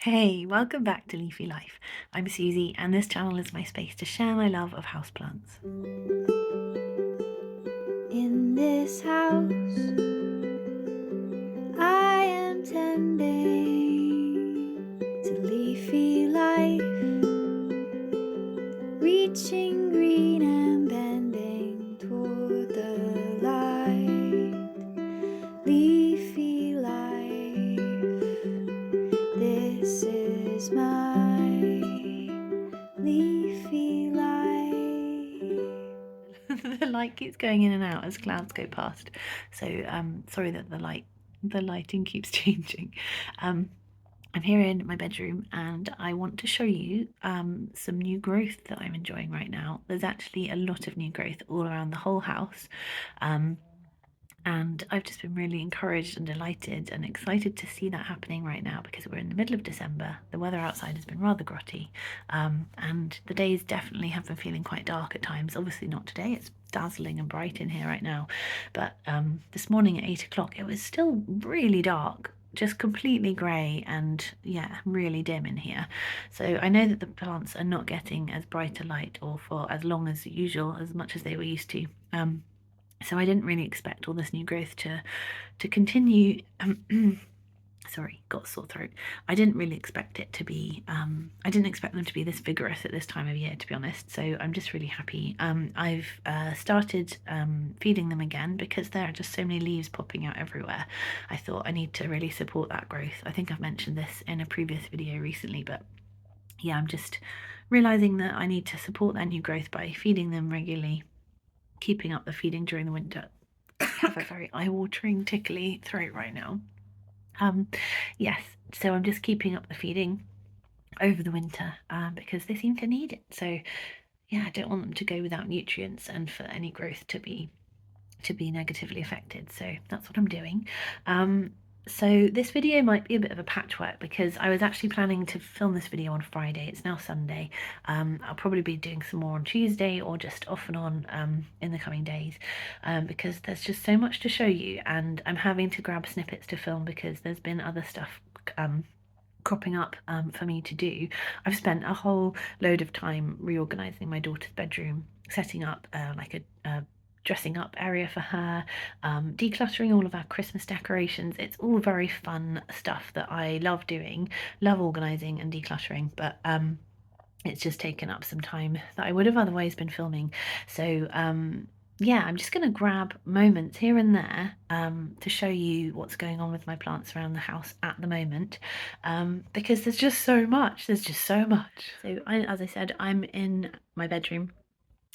Hey, welcome back to Leafy Life. I'm Susie, and this channel is my space to share my love of houseplants. In this house, I am tending to leafy life, reaching green and bending toward the light. Leafy life, this is my leafy life. The light keeps going in and out as clouds go past, so sorry that the lighting keeps changing. I'm here in my bedroom and I want to show you some new growth that I'm enjoying right now. There's actually a lot of new growth all around the whole house. And I've just been really encouraged and delighted and excited to see that happening right now because we're in the middle of December. The weather outside has been rather grotty, and the days definitely have been feeling quite dark at times. Obviously not today, it's dazzling and bright in here right now, but this morning at 8 o'clock it was still really dark, just completely grey and yeah, really dim in here. So I know that the plants are not getting as bright a light or for as long as usual, as much as they were used to. So I didn't really expect all this new growth to continue. Sorry, got a sore throat. I didn't really expect it to be. I didn't expect them to be this vigorous at this time of year, to be honest. So I'm just really happy. I've started feeding them again because there are just so many leaves popping out everywhere. I thought I need to really support that growth. I think I've mentioned this in a previous video recently, but yeah, I'm just realizing that I need to support that new growth by feeding them regularly, keeping up the feeding during the winter. I have a very eye-watering tickly throat right now. Yes, so I'm just keeping up the feeding over the winter because they seem to need it. So yeah, I don't want them to go without nutrients and for any growth to be negatively affected. So that's what I'm doing. So this video might be a bit of a patchwork because I was actually planning to film this video on Friday. It's now Sunday. I'll probably be doing some more on Tuesday or just off and on in the coming days because there's just so much to show you, and I'm having to grab snippets to film because there's been other stuff cropping up for me to do. I've spent a whole load of time reorganizing my daughter's bedroom, setting up like a dressing up area for her, decluttering all of our Christmas decorations. It's all very fun stuff that I love doing, love organising and decluttering, but it's just taken up some time that I would have otherwise been filming. So yeah, I'm just going to grab moments here and there to show you what's going on with my plants around the house at the moment, because there's just so much. There's just so much. So as I said, I'm in my bedroom.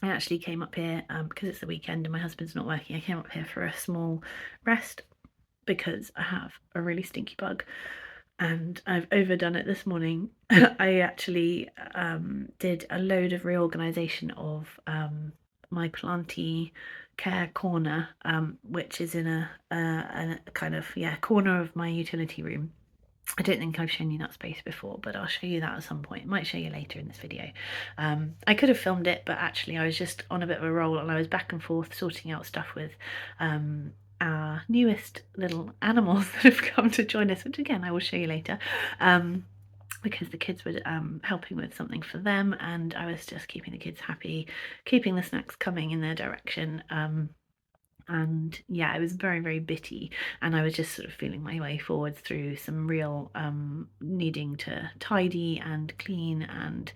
I actually came up here because it's the weekend and my husband's not working. I came up here for a small rest because I have a really stinky bug and I've overdone it this morning. I actually did a load of reorganization of my planty care corner, which is in a kind of corner of my utility room. I don't think I've shown you that space before, but I'll show you that at some point. I might show you later in this video. I could have filmed it, but actually I was just on a bit of a roll and I was back and forth sorting out stuff with our newest little animals that have come to join us, which again I will show you later, because the kids were helping with something for them and I was just keeping the kids happy, keeping the snacks coming in their direction. And yeah, it was very, very bitty, and I was just sort of feeling my way forwards through some real needing to tidy and clean and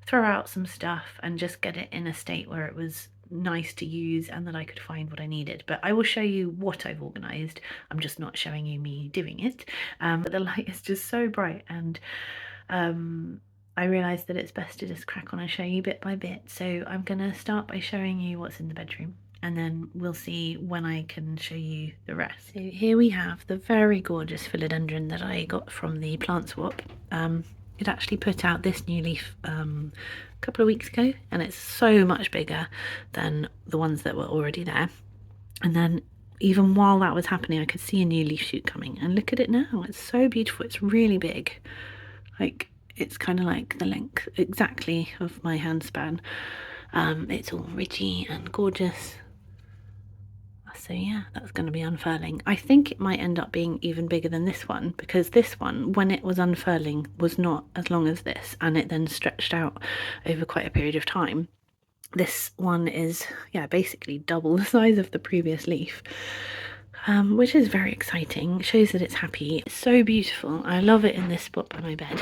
throw out some stuff and just get it in a state where it was nice to use and that I could find what I needed. But I will show you what I've organised. I'm just not showing you me doing it. But the light is just so bright, and I realised that it's best to just crack on and show you bit by bit. So I'm going to start by showing you what's in the bedroom, and then we'll see when I can show you the rest. So here we have the very gorgeous philodendron that I got from the plant swap. It actually put out this new leaf a couple of weeks ago, and it's so much bigger than the ones that were already there. And then even while that was happening, I could see a new leaf shoot coming, and look at it now. It's so beautiful. It's really big. Like, it's kind of like the length exactly of my hand span. It's all ridgy and gorgeous. So yeah, that's going to be unfurling. I think it might end up being even bigger than this one, because this one, when it was unfurling, was not as long as this, and it then stretched out over quite a period of time. This one is, yeah, basically double the size of the previous leaf, which is very exciting. It shows that it's happy. It's so beautiful. I love it in this spot by my bed.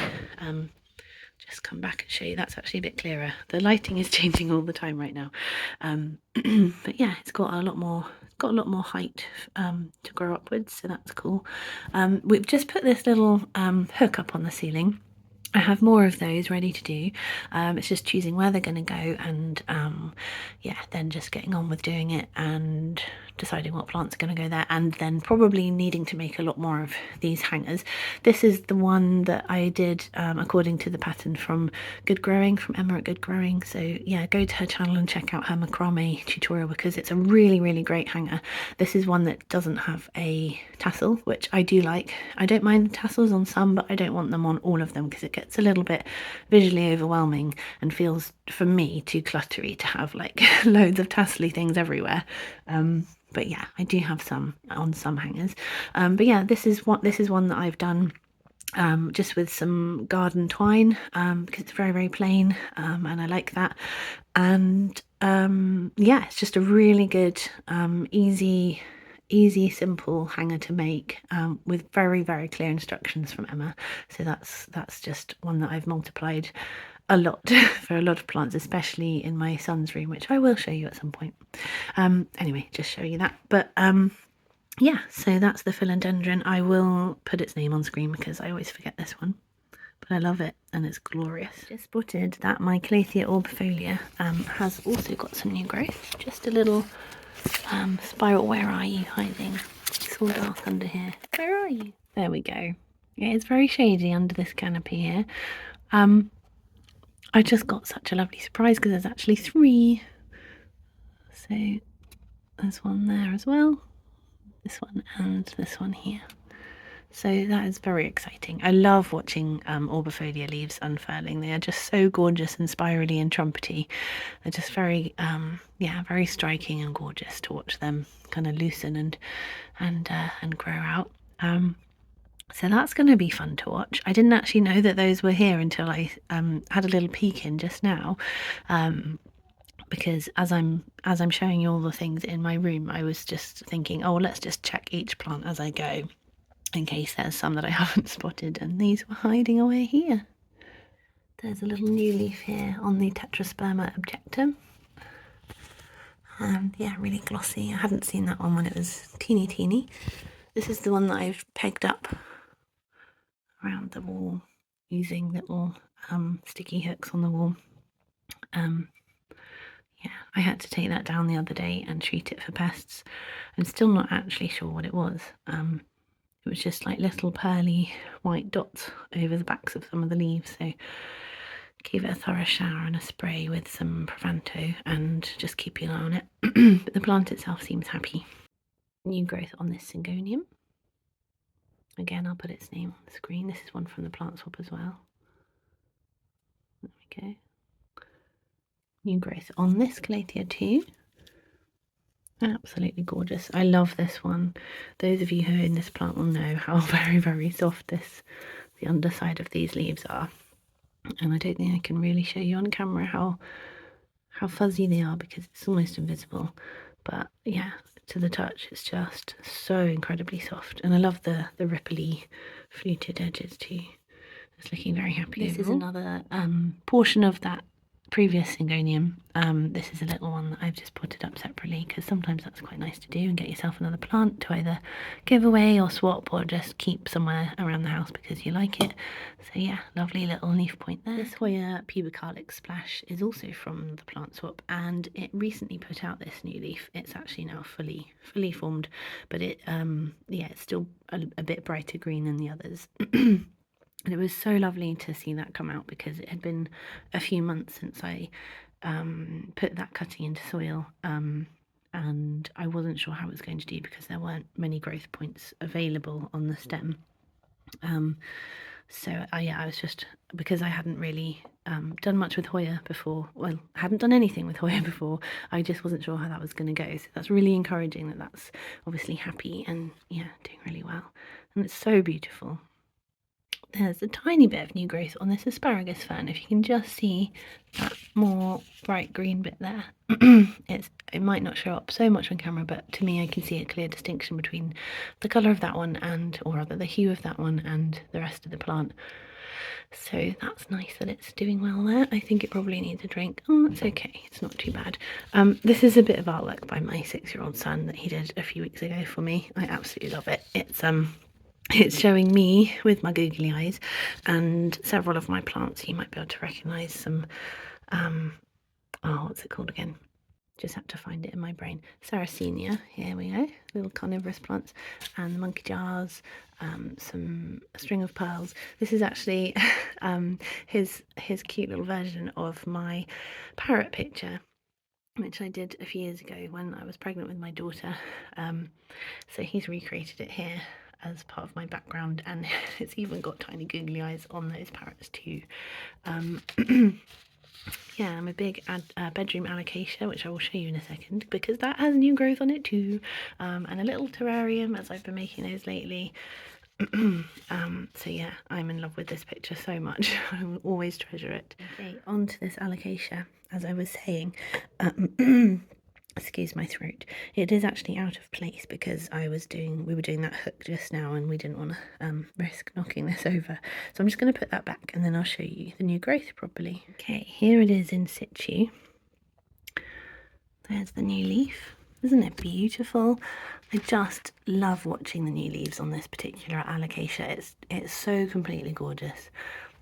Just come back and show you. That's actually a bit clearer. The lighting is changing all the time right now. But yeah, it's got a lot more height to grow upwards, so that's cool. We've just put this little hook up on the ceiling. I have more of those ready to do. It's just choosing where they're going to go, and yeah, then just getting on with doing it and deciding what plants are going to go there, and then probably needing to make a lot more of these hangers. This is the one that I did according to the pattern from Good Growing, from Emma at Good Growing. So yeah, go to her channel and check out her macrame tutorial, because it's a really great hanger. This is one that doesn't have a tassel, which I do like. I don't mind the tassels on some, but I don't want them on all of them, because it gets a little bit visually overwhelming and feels, for me, too cluttery to have like loads of tassely things everywhere. But yeah, I do have some on some hangers. But yeah, this is one that I've done just with some garden twine, because it's very plain, and I like that. And yeah, it's just a really good easy simple hanger to make, with very clear instructions from Emma. So that's just one that I've multiplied a lot for a lot of plants, especially in my son's room, which I will show you at some point. Anyway, just show you that. But yeah, so that's the philodendron. I will put its name on screen because I always forget this one, but I love it and it's glorious. Just spotted that my Calathea orbifolia has also got some new growth. Just a little spiral. Where are you hiding? It's all dark under here. Where are you? There we go. Yeah, it's very shady under this canopy here. I just got such a lovely surprise because there's actually 3. So there's one there as well, this one and this one here. So that is very exciting. I love watching orbifolia leaves unfurling. They are just so gorgeous and spirally and trumpety. They're just very, yeah, very striking and gorgeous to watch them kind of loosen and grow out. So that's going to be fun to watch. I didn't actually know that those were here until I had a little peek in just now, because as I'm showing you all the things in my room, I was just thinking, oh, let's just check each plant as I go, in case there's some that I haven't spotted, and these were hiding away here. There's a little new leaf here on the Tetrasperma objectum. Yeah, really glossy. I hadn't seen that one when it was teeny. This is the one that I've pegged up around the wall using little sticky hooks on the wall. Yeah, I had to take that down the other day and treat it for pests. I'm still not actually sure what it was. It was just like little pearly white dots over the backs of some of the leaves. So give it a thorough shower and a spray with some Provanto and just keep an eye on it. But the plant itself seems happy. New growth on this Syngonium. Again, I'll put its name on the screen. This is one from the plant swap as well. There we go. New growth on this Calathea too. Absolutely gorgeous. I love this one. Those of you who are in this plant will know how very soft the underside of these leaves are. And I don't think I can really show you on camera how fuzzy they are because it's almost invisible. But yeah, to the touch, it's just so incredibly soft. And I love the ripply fluted edges too. It's looking very happy. This is another portion of that previous Syngonium. This is a little one that I've just potted up separately because sometimes that's quite nice to do and get yourself another plant to either give away or swap or just keep somewhere around the house because you like it. So yeah, lovely little leaf point there. This Hoya pubicalyx splash is also from the plant swap, and it recently put out this new leaf. It's actually now fully formed, but it yeah, it's still a bit brighter green than the others. And it was so lovely to see that come out because it had been a few months since I put that cutting into soil, and I wasn't sure how it was going to do because there weren't many growth points available on the stem. So yeah, I was just, because I hadn't really done much with Hoya before. Well, I hadn't done anything with Hoya before. I just wasn't sure how that was going to go. So that's really encouraging that that's obviously happy and yeah, doing really well. And it's so beautiful. There's a tiny bit of new growth on this asparagus fern. If you can just see that more bright green bit there. It might not show up so much on camera, but to me I can see a clear distinction between the colour of that one or rather the hue of that one and the rest of the plant. So that's nice that it's doing well there. I think it probably needs a drink. Oh, it's okay. It's not too bad. This is a bit of artwork by my 6-year-old son that he did a few weeks ago for me. I absolutely love it. It's showing me with my googly eyes and several of my plants. You might be able to recognise some, what's it called again? Just have to find it in my brain. Sarracenia, here we go, little carnivorous plants, and the monkey jars, a string of pearls. This is actually his cute little version of my parrot picture, which I did a few years ago when I was pregnant with my daughter. So he's recreated it here as part of my background, and it's even got tiny googly eyes on those parrots too. Yeah, I'm a big bedroom alocasia, which I will show you in a second, because that has new growth on it too, and a little terrarium, as I've been making those lately. So yeah, I'm in love with this picture so much. I will always treasure it. Okay, on to this alocasia. As I was saying, excuse my throat, it is actually out of place because we were doing that hook just now and we didn't want to risk knocking this over. So I'm just going to put that back and then I'll show you the new growth properly. Okay, here it is in situ. There's the new leaf. Isn't it beautiful? I just love watching the new leaves on this particular alocasia. It's so completely gorgeous.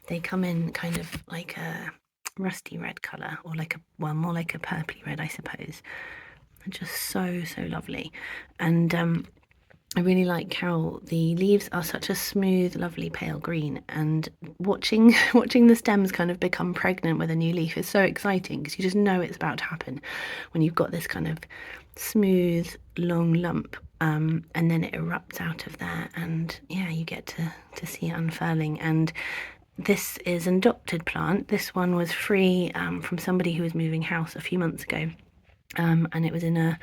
They come in kind of like a rusty red colour, or more like a purpley red, I suppose. They're just so lovely. And I really like how the leaves are such a smooth, lovely pale green, and watching the stems kind of become pregnant with a new leaf is so exciting because you just know it's about to happen when you've got this kind of smooth, long lump, and then it erupts out of there, and yeah, you get to see it unfurling. And this is an adopted plant. This one was free from somebody who was moving house a few months ago, and it was in a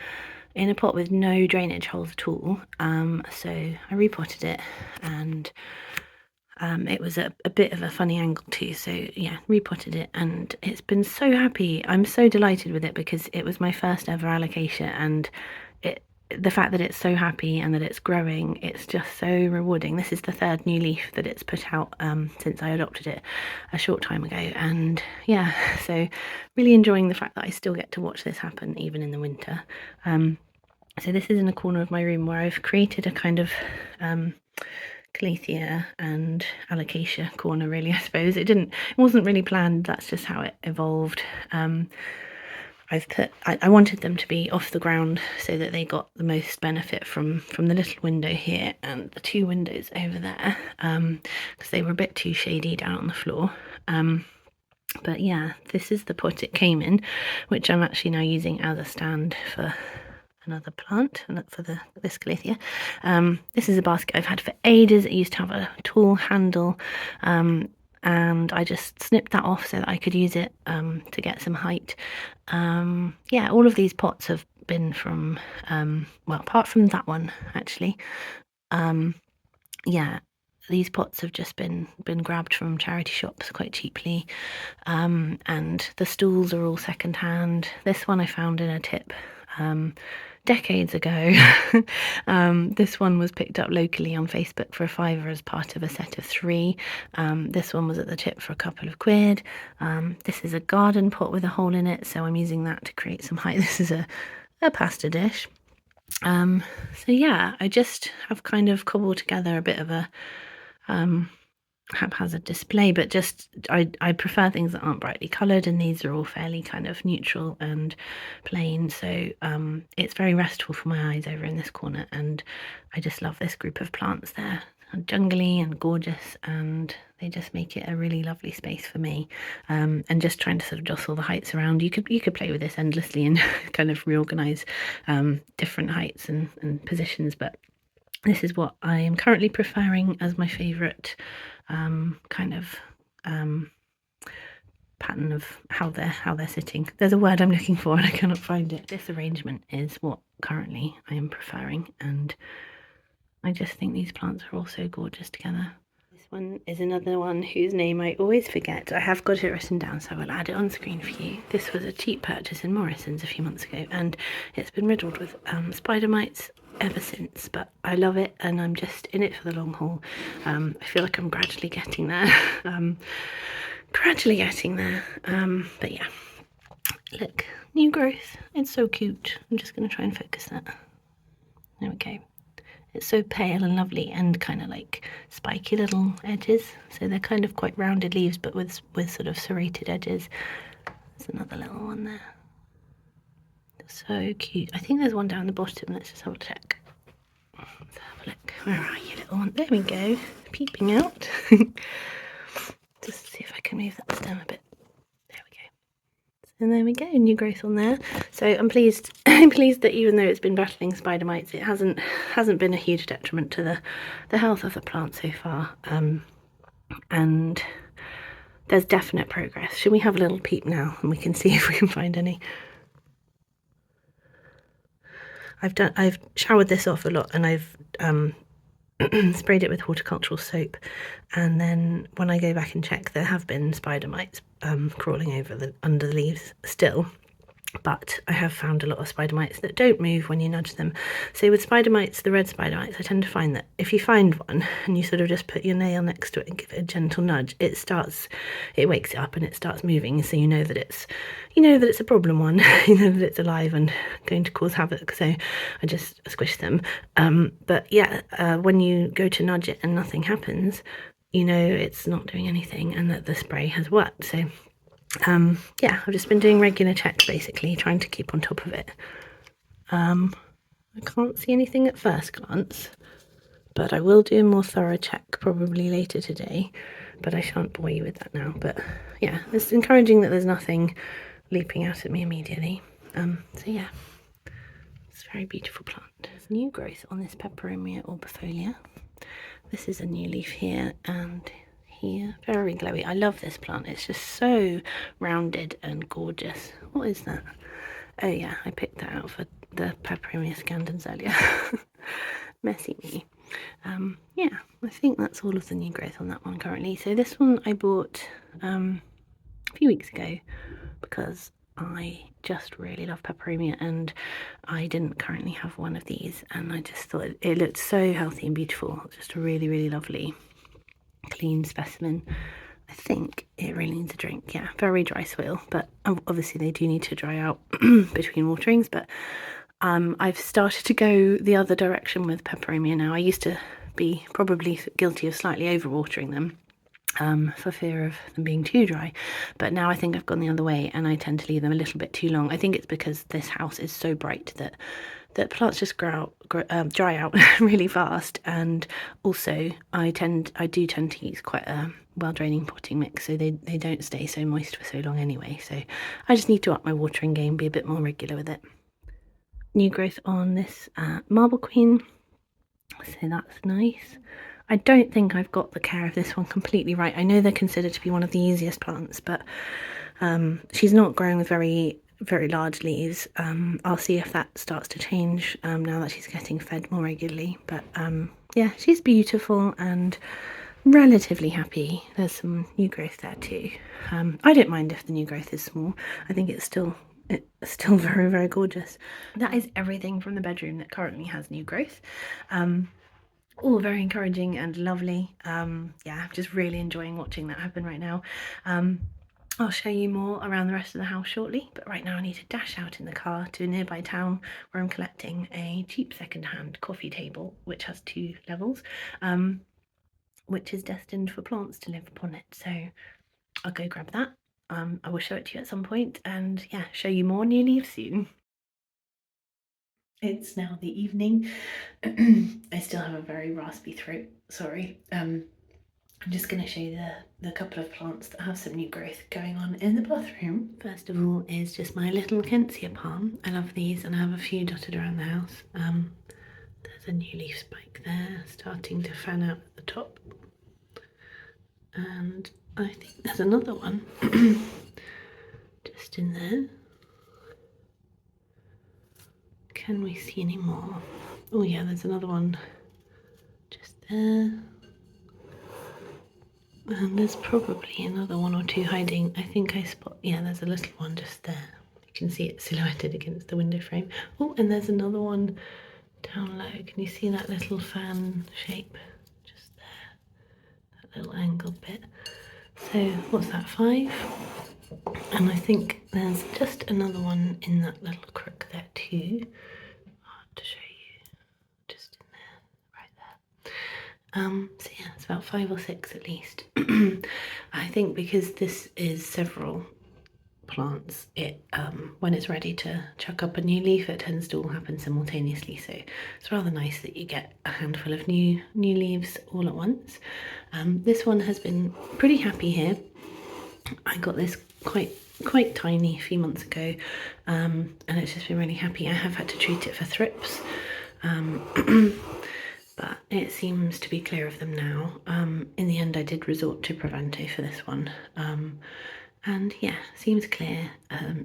pot with no drainage holes at all. So I repotted it, and it was a bit of a funny angle too. So yeah, repotted it, and it's been so happy. I'm so delighted with it because it was my first ever alocasia, and the fact that it's so happy and that it's growing, it's just so rewarding. This is the third new leaf that it's put out since I adopted it a short time ago, and yeah, so really enjoying the fact that I still get to watch this happen even in the winter. So this is in a corner of my room where I've created a kind of calathea and alocasia corner, really, I suppose. It wasn't really planned, that's just how it evolved. I wanted them to be off the ground so that they got the most benefit from the little window here and the two windows over there, because they were a bit too shady down on the floor. But yeah, this is the pot it came in, which I'm actually now using as a stand for another plant, for this calathea. This is a basket I've had for ages. It used to have a tall handle, and I just snipped that off so that I could use it to get some height. Yeah, all of these pots have been from, well, apart from that one, actually. Yeah, these pots have just been grabbed from charity shops quite cheaply, and the stools are all secondhand. This one I found in a tip decades ago. This one was picked up locally on Facebook for a £5 as part of a set of 3. This one was at the tip for a couple of £2. This is a garden pot with a hole in it, so I'm using that to create some height. This is a pasta dish. So yeah, I just have kind of cobbled together a bit of a haphazard display, but just I prefer things that aren't brightly coloured, and these are all fairly kind of neutral and plain, so it's very restful for my eyes over in this corner, and I just love this group of plants. They're jungly and gorgeous, and they just make it a really lovely space for me. And just trying to sort of jostle the heights around, you could play with this endlessly and kind of reorganize different heights and positions, but this is what I am currently preferring as my favourite kind of pattern of how they're sitting. There's a word I'm looking for and I cannot find it. This arrangement is what currently I am preferring, and I just think these plants are all so gorgeous together. This one is another one whose name I always forget. I have got it written down, so I will add it on screen for you. This was a cheap purchase in Morrison's a few months ago, and it's been riddled with spider mites ever since, but I love it and I'm just in it for the long haul. I feel like I'm gradually getting there. But yeah, look, new growth. It's so cute. I'm just going to try and focus that. There we go. It's so pale and lovely and kind of like spiky little edges. So they're kind of quite rounded leaves, but with sort of serrated edges. There's another little one there. So cute. I think there's one down the bottom. Let's just have a check. Let's have a look. Where are you, little one? There we go. Peeping out. Just see if I can move that stem a bit. There we go. And there we go, new growth on there. So I'm pleased. I'm pleased that even though it's been battling spider mites, it hasn't been a huge detriment to the health of the plant so far. And there's definite progress. Should we have a little peep now and we can see if we can find any? I've showered this off a lot, and I've sprayed it with horticultural soap, and then when I go back and check, there have been spider mites crawling under the leaves still, but I have found a lot of spider mites that don't move when you nudge them. So with spider mites, the red spider mites, I tend to find that if you find one and you sort of just put your nail next to it and give it a gentle nudge, it wakes it up and it starts moving, so you know that it's a problem one. You know that it's alive and going to cause havoc, so I just squish them. But yeah, when you go to nudge it and nothing happens, you know it's not doing anything and that the spray has worked. So yeah, I've just been doing regular checks, basically trying to keep on top of it. I can't see anything at first glance, but I will do a more thorough check probably later today, but I shan't bore you with that now. But yeah, it's encouraging that there's nothing leaping out at me immediately. So yeah, it's a very beautiful plant. There's new growth on this Peperomia orbifolia. This is a new leaf here and here, very glowy. I love this plant. It's just so rounded and gorgeous. What is that? Oh yeah, I picked that out for the Peperomia scandens earlier. Messy me. Yeah, I think that's all of the new growth on that one currently. So this one I bought a few weeks ago because I just really love Peperomia, and I didn't currently have one of these, and I just thought it looked so healthy and beautiful. Just a really, really lovely clean specimen. I think it really needs a drink. Yeah, very dry soil, but obviously they do need to dry out between waterings. But I've started to go the other direction with Peperomia now. I used to be probably guilty of slightly overwatering them for fear of them being too dry, but now I think I've gone the other way and I tend to leave them a little bit too long. I think it's because this house is so bright that plants just dry out really fast, and also I do tend to use quite a well-draining potting mix, so they don't stay so moist for so long anyway. So I just need to up my watering game, be a bit more regular with it. New growth on this Marble Queen, so that's nice. I don't think I've got the care of this one completely right. I know they're considered to be one of the easiest plants, but she's not growing with very large leaves. I'll see if that starts to change now that she's getting fed more regularly. But yeah, she's beautiful and relatively happy. There's some new growth there too. I don't mind if the new growth is small. I think it's still very, very gorgeous. That is everything from the bedroom that currently has new growth. All very encouraging and lovely. Yeah, I'm just really enjoying watching that happen right now. I'll show you more around the rest of the house shortly, but right now I need to dash out in the car to a nearby town where I'm collecting a cheap second-hand coffee table which has 2 levels, which is destined for plants to live upon it. So I'll go grab that. I will show it to you at some point, and yeah, show you more new leaves soon. It's now the evening. I still have a very raspy throat, sorry. I'm just going to show you the couple of plants that have some new growth going on in the bathroom. First of all is just my little Kensia palm. I love these, and I have a few dotted around the house. There's a new leaf spike there starting to fan out at the top. And I think there's another one just in there. Can we see any more? Oh yeah, there's another one just there. And there's probably another one or two hiding. I think I spot, yeah, there's a little one just there. You can see it silhouetted against the window frame. Oh, and there's another one down low. Can you see that little fan shape just there? That little angled bit. So what's that, 5? And I think there's just another one in that little crook there too. To show you, just in there, right there. So yeah, it's about 5 or 6 at least. I think because this is several plants, it when it's ready to chuck up a new leaf, it tends to all happen simultaneously. So it's rather nice that you get a handful of new leaves all at once. This one has been pretty happy here. I got this quite tiny a few months ago, and it's just been really happy. I have had to treat it for thrips, but it seems to be clear of them now. In the end I did resort to Prevento for this one, and yeah, seems clear,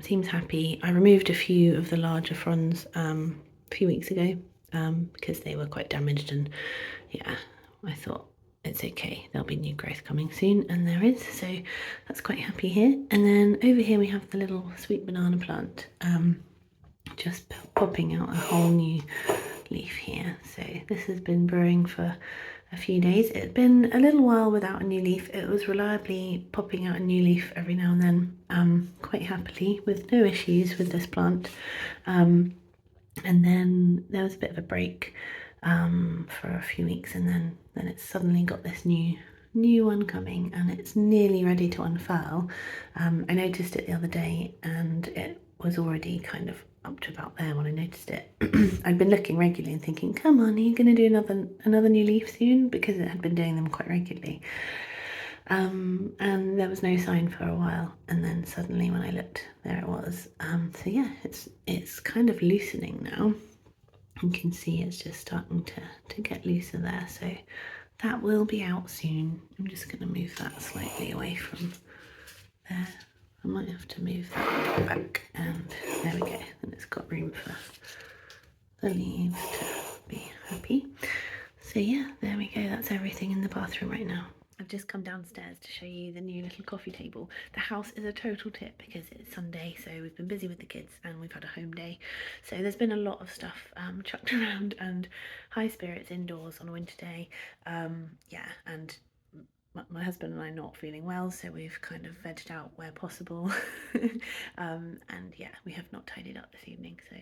seems happy. I removed a few of the larger fronds a few weeks ago because they were quite damaged, and yeah, I thought it's okay, there'll be new growth coming soon, and there is, so that's quite happy here. And then over here we have the little sweet banana plant, just popping out a whole new leaf here. So this has been brewing for a few days. It had been a little while without a new leaf. It was reliably popping out a new leaf every now and then, quite happily, with no issues with this plant. And then there was a bit of a break for a few weeks, and then it's suddenly got this new one coming, and it's nearly ready to unfurl. I noticed it the other day, and it was already kind of up to about there when I noticed it. I'd been looking regularly and thinking, come on, are you going to do another new leaf soon? Because it had been doing them quite regularly. And there was no sign for a while, and then suddenly when I looked, there it was. So yeah, it's kind of loosening now. You can see it's just starting to get looser there, so that will be out soon. I'm just going to move that slightly away from there. I might have to move that back, and there we go, and it's got room for the leaves to be happy. So yeah, there we go, that's everything in the bathroom right now. I've just come downstairs to show you the new little coffee table. The house is a total tip because it's Sunday, so we've been busy with the kids and we've had a home day. So there's been a lot of stuff chucked around, and high spirits indoors on a winter day. Yeah, and my husband and I are not feeling well, so we've kind of vegged out where possible. And yeah, we have not tidied up this evening, so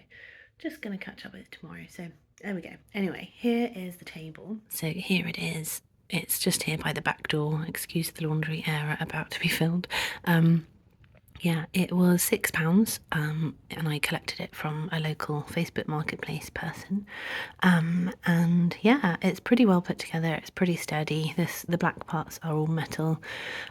just going to catch up with it tomorrow. So there we go. Anyway, here is the table. So here it is. It's just here by the back door. Excuse the laundry error about to be filled. Yeah, it was £6, and I collected it from a local Facebook marketplace person. And yeah, it's pretty well put together. It's pretty sturdy. The black parts are all metal.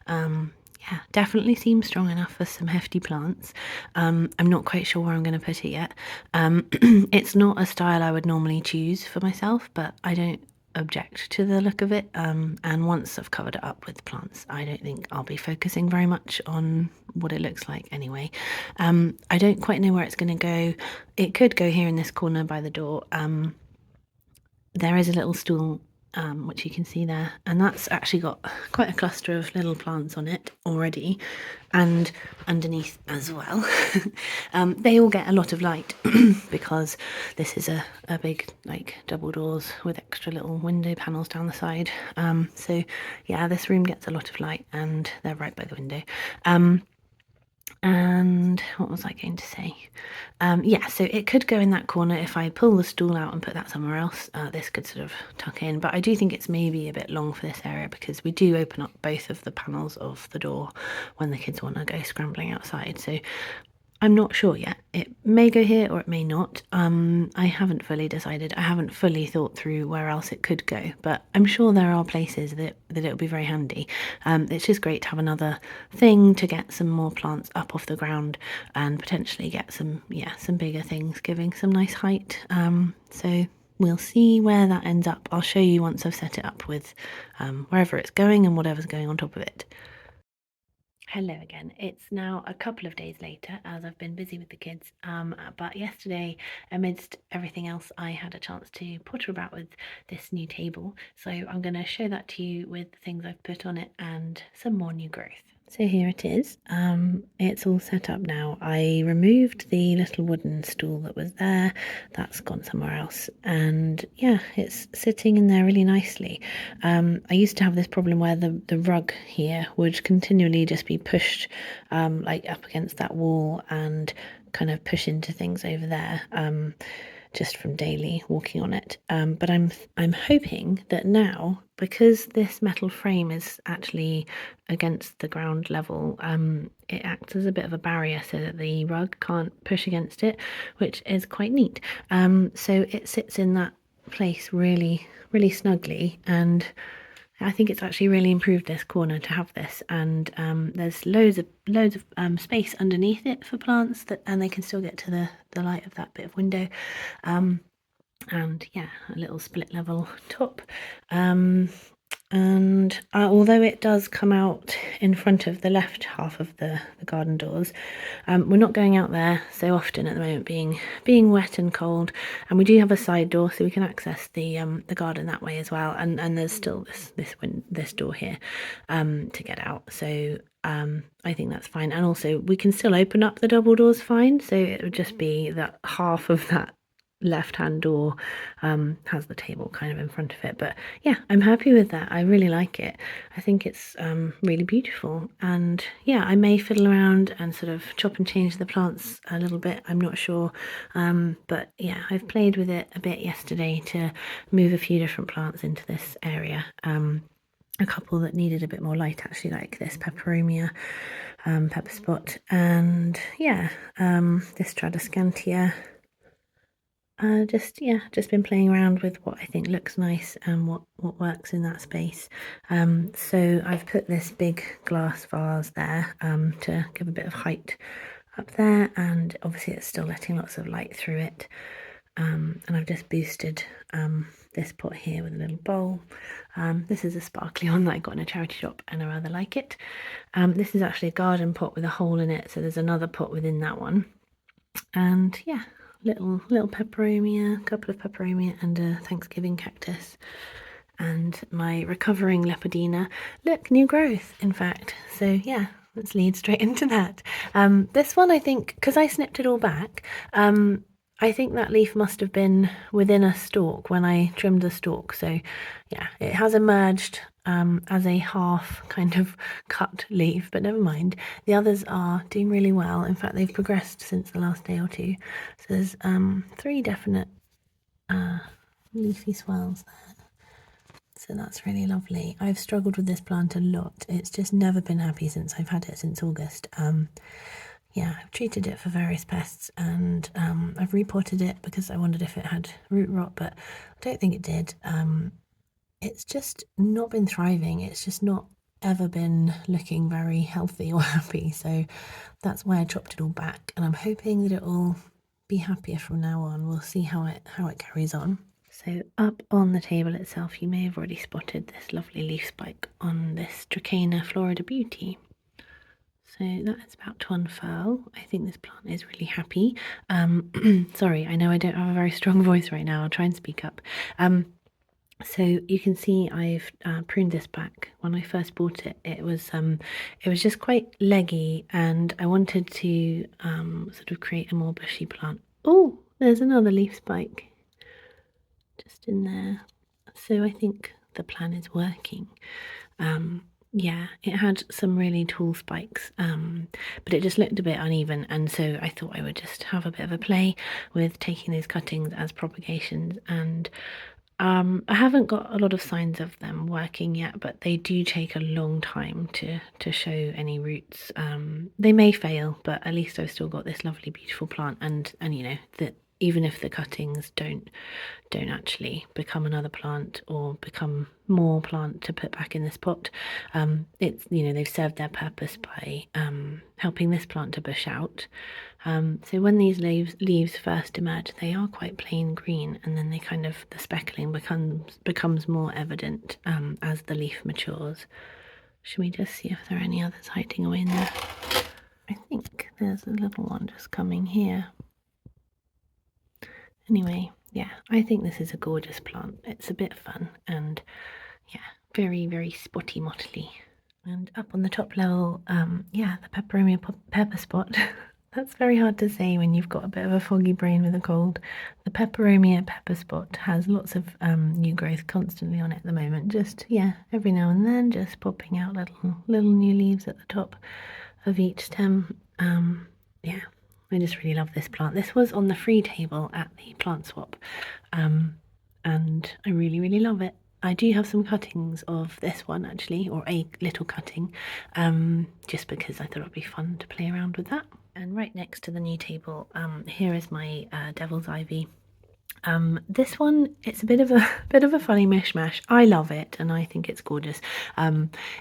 Yeah, definitely seems strong enough for some hefty plants. I'm not quite sure where I'm going to put it yet. It's not a style I would normally choose for myself, but I don't object to the look of it, and once I've covered it up with plants, I don't think I'll be focusing very much on what it looks like anyway. I don't quite know where it's going to go. It could go here in this corner by the door. There is a little stool, which you can see there, and that's actually got quite a cluster of little plants on it already, and underneath as well. They all get a lot of light because this is a big, like, double doors with extra little window panels down the side. So yeah, this room gets a lot of light, and they're right by the window. And what was I going to say? Yeah, so it could go in that corner. If I pull the stool out and put that somewhere else, this could sort of tuck in, but I do think it's maybe a bit long for this area because we do open up both of the panels of the door when the kids want to go scrambling outside. So I'm not sure yet. It may go here or it may not. I haven't fully decided. I haven't fully thought through where else it could go, but I'm sure there are places that it'll be very handy. It's just great to have another thing to get some more plants up off the ground and potentially get some bigger things giving some nice height. So we'll see where that ends up. I'll show you once I've set it up with wherever it's going and whatever's going on top of it. Hello again. It's now a couple of days later as I've been busy with the kids. But yesterday, amidst everything else, I had a chance to potter about with this new table. So I'm going to show that to you with the things I've put on it and some more new growth. So here it is. It's all set up now. I removed the little wooden stool that was there. That's gone somewhere else. And yeah, it's sitting in there really nicely. I used to have this problem where the rug here would continually just be pushed like up against that wall and kind of push into things over there. Just from daily walking on it. But I'm hoping that now, because this metal frame is actually against the ground level, it acts as a bit of a barrier so that the rug can't push against it, which is quite neat. So it sits in that place really, really snugly, and I think it's actually really improved this corner to have this, and there's loads of space underneath it for plants and they can still get to the light of that bit of window. And yeah, a little split level top. And although it does come out in front of the left half of the garden doors, we're not going out there so often at the moment, being wet and cold, and we do have a side door so we can access the garden that way as well. And there's still this door here to get out. So I think that's fine, and also we can still open up the double doors fine. So it would just be that half of that left-hand door has the table kind of in front of it. But yeah, I'm happy with that. I really like it. I think it's really beautiful, and yeah, I may fiddle around and sort of chop and change the plants a little bit. I'm not sure, but yeah, I've played with it a bit yesterday to move a few different plants into this area. A couple that needed a bit more light, actually, like this peperomia, pepper spot, and yeah, this tradescantia. Just been playing around with what I think looks nice and what works in that space. So I've put this big glass vase there to give a bit of height up there, and obviously it's still letting lots of light through it. And I've just boosted this pot here with a little bowl. This is a sparkly one that I got in a charity shop and I rather like it. This is actually a garden pot with a hole in it, so there's another pot within that one. And yeah, little peperomia, couple of peperomia, and a Thanksgiving cactus, and my recovering leopardina. Look, new growth, in fact. So yeah, let's lead straight into that. This one, I think, because I snipped it all back, I think that leaf must have been within a stalk when I trimmed the stalk. So yeah, it has emerged as a half kind of cut leaf, but never mind. The others are doing really well. In fact, they've progressed since the last day or two. So there's 3 definite leafy swells there. So that's really lovely. I've struggled with this plant a lot. It's just never been happy since I've had it since August. Yeah, I've treated it for various pests, and I've repotted it because I wondered if it had root rot, but I don't think it did. It's just not been thriving. It's just not ever been looking very healthy or happy. So that's why I chopped it all back, and I'm hoping that it will be happier from now on. We'll see how it carries on. So up on the table itself, you may have already spotted this lovely leaf spike on this Dracaena Florida Beauty. So that is about to unfurl. I think this plant is really happy. Sorry, I know I don't have a very strong voice right now. I'll try and speak up. So you can see I've pruned this back. When I first bought it, it was just quite leggy, and I wanted to sort of create a more bushy plant. Oh, there's another leaf spike just in there. So I think the plan is working. Yeah, it had some really tall spikes, but it just looked a bit uneven, and so I thought I would just have a bit of a play with taking those cuttings as propagations. And I haven't got a lot of signs of them working yet, but they do take a long time to show any roots. They may fail, but at least I've still got this lovely, beautiful plant, and you know that even if the cuttings don't actually become another plant or become more plant to put back in this pot, it's, you know, they've served their purpose by helping this plant to bush out. So when these leaves first emerge, they are quite plain green, and then they kind of, the speckling becomes more evident as the leaf matures. Should we just see if there are any others hiding away in there? I think there's a little one just coming here. Anyway, yeah, I think this is a gorgeous plant. It's a bit fun and yeah, very, very spotty mottly. And up on the top level, yeah, the peperomia pepper spot. That's very hard to say when you've got a bit of a foggy brain with a cold. The peperomia pepper spot has lots of new growth constantly on it at the moment. Just, yeah, every now and then, just popping out little new leaves at the top of each stem. Yeah, I just really love this plant. This was on the free table at the plant swap, and I really, really love it. I do have some cuttings of this one actually, or a little cutting, just because I thought it would be fun to play around with that. And right next to the new table, here is my devil's ivy. This one, it's a bit of a funny mishmash. I love it and I think it's gorgeous.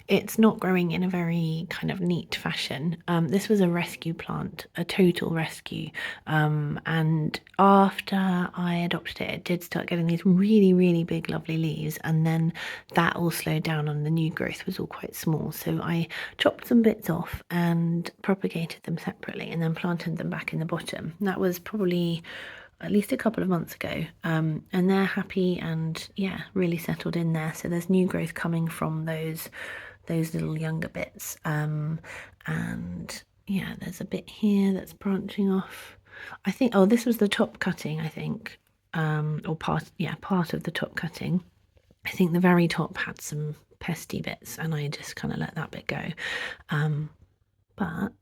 It's not growing in a very kind of neat fashion. This was a rescue plant, a total rescue. And after I adopted it, it did start getting these really, really big, lovely leaves, and then that all slowed down and the new growth was all quite small. So I chopped some bits off and propagated them separately and then planted them back in the bottom. That was probably at least a couple of months ago, and they're happy and yeah, really settled in there. So there's new growth coming from those little younger bits, and yeah, there's a bit here that's branching off. I think, oh, this was the top cutting, I think, or part of the top cutting. I think the very top had some pesty bits and I just kind of let that bit go, but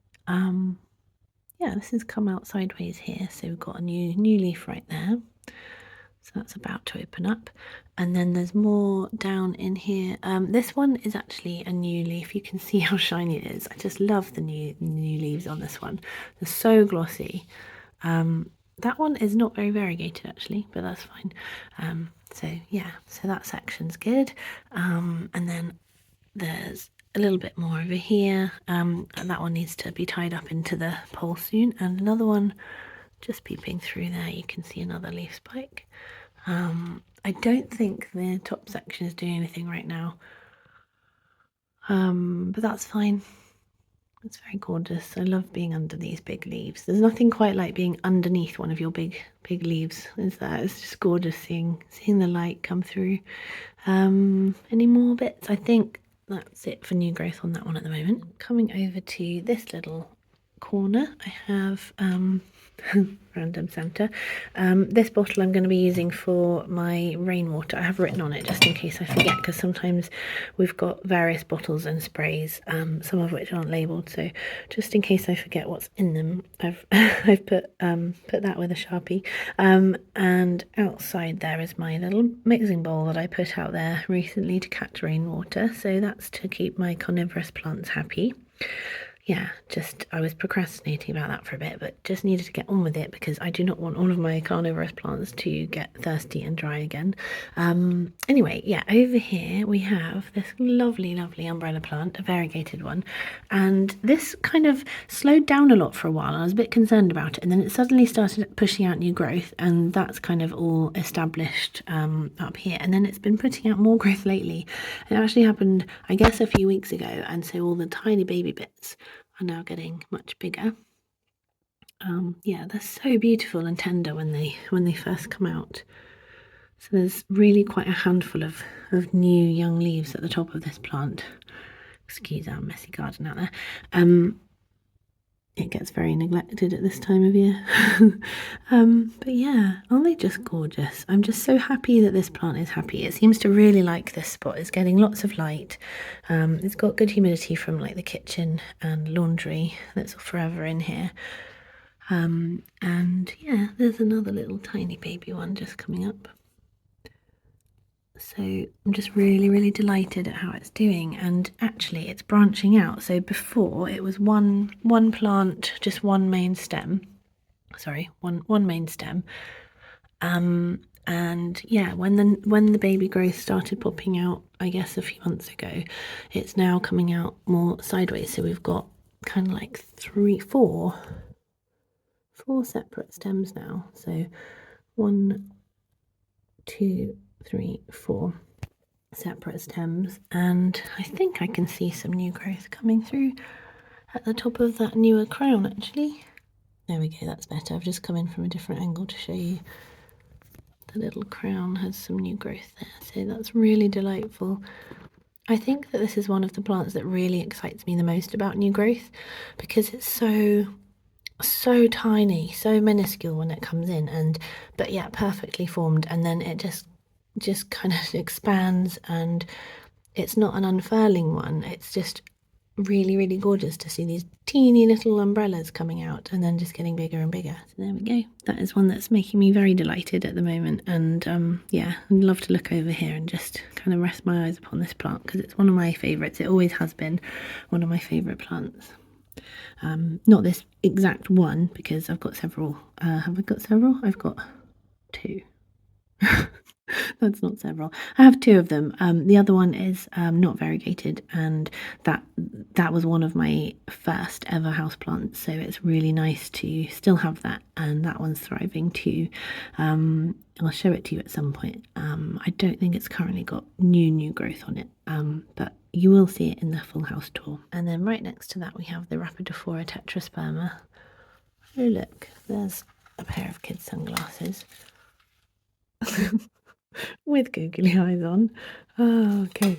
yeah, this has come out sideways here, so we've got a new leaf right there. So that's about to open up. And then there's more down in here. This one is actually a new leaf. You can see how shiny it is. I just love the new leaves on this one. They're so glossy. That one is not very variegated actually, but that's fine. So yeah, so that section's good. And then there's a little bit more over here, and that one needs to be tied up into the pole soon, and another one just peeping through there. You can see another leaf spike. I don't think the top section is doing anything right now, but that's fine. It's very gorgeous. I love being under these big leaves. There's nothing quite like being underneath one of your big leaves, is there? It's just gorgeous seeing the light come through. Any more bits? I think that's it for new growth on that one at the moment. Coming over to this little corner, I have random Santa. This bottle I'm going to be using for my rainwater. I have written on it just in case I forget, because sometimes we've got various bottles and sprays, some of which aren't labelled, so just in case I forget what's in them, I've put that with a Sharpie. And outside there is my little mixing bowl that I put out there recently to catch rainwater, so that's to keep my carnivorous plants happy. Yeah, just I was procrastinating about that for a bit, but just needed to get on with it because I do not want all of my carnivorous plants to get thirsty and dry again. Anyway, yeah, over here we have this lovely, lovely umbrella plant, a variegated one, and this kind of slowed down a lot for a while. I was a bit concerned about it, and then it suddenly started pushing out new growth, and that's kind of all established up here, and then it's been putting out more growth lately. It actually happened, I guess, a few weeks ago, and so all the tiny baby bits are now getting much bigger. Yeah, they're so beautiful and tender when they first come out. So there's really quite a handful of new young leaves at the top of this plant. Excuse our messy garden out there. It gets very neglected at this time of year. But yeah, aren't they just gorgeous? I'm just so happy that this plant is happy. It seems to really like this spot. It's getting lots of light. It's got good humidity from like the kitchen and laundry that's forever in here. And yeah, there's another little tiny baby one just coming up. So I'm just really, really delighted at how it's doing, and actually it's branching out. So before it was one plant, just one main stem. Sorry, one main stem. And yeah, when the baby growth started popping out, I guess a few months ago, it's now coming out more sideways. So we've got kind of like four separate stems now. So 1, 2, 3, 4. separate stems, and I think I can see some new growth coming through at the top of that newer crown actually. There we go, that's better. I've just come in from a different angle to show you. The little crown has some new growth there, so that's really delightful. I think that this is one of the plants that really excites me the most about new growth, because it's so tiny, so minuscule when it comes in, but yeah, perfectly formed, and then it just kind of expands, and it's not an unfurling one. It's just really gorgeous to see these teeny little umbrellas coming out and then just getting bigger and bigger. So there we go. That is one that's making me very delighted at the moment, and yeah, I'd love to look over here and just kind of rest my eyes upon this plant, because it's one of my favourites. It always has been one of my favourite plants. Not this exact one, because I've got several. Have I got several? I've got 2. That's not several. I have 2 of them. The other one is not variegated, and that was one of my first ever houseplants, so it's really nice to still have that, and that one's thriving too. I'll show it to you at some point. I don't think it's currently got new growth on it, but you will see it in the full house tour. And then right next to that we have the Rapidophora tetrasperma. Oh look, there's a pair of kids' sunglasses. With googly eyes on. Oh, okay.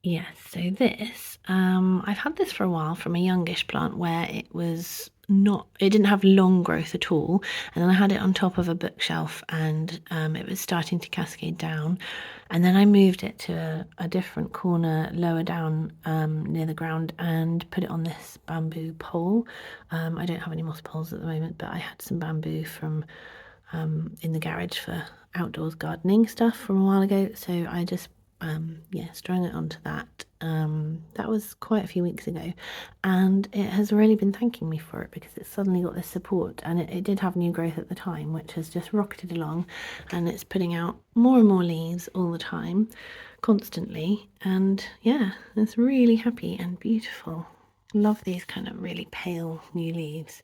Yes, so this, I've had this for a while from a youngish plant where it didn't have long growth at all, and then I had it on top of a bookshelf, and it was starting to cascade down, and then I moved it to a different corner lower down near the ground and put it on this bamboo pole. I don't have any moss poles at the moment, but I had some bamboo from in the garage for outdoors gardening stuff from a while ago, so I just strung it onto that. That was quite a few weeks ago, and it has really been thanking me for it, because it's suddenly got this support, and it did have new growth at the time, which has just rocketed along, and it's putting out more and more leaves all the time, constantly, and yeah, it's really happy and beautiful. Love these kind of really pale new leaves.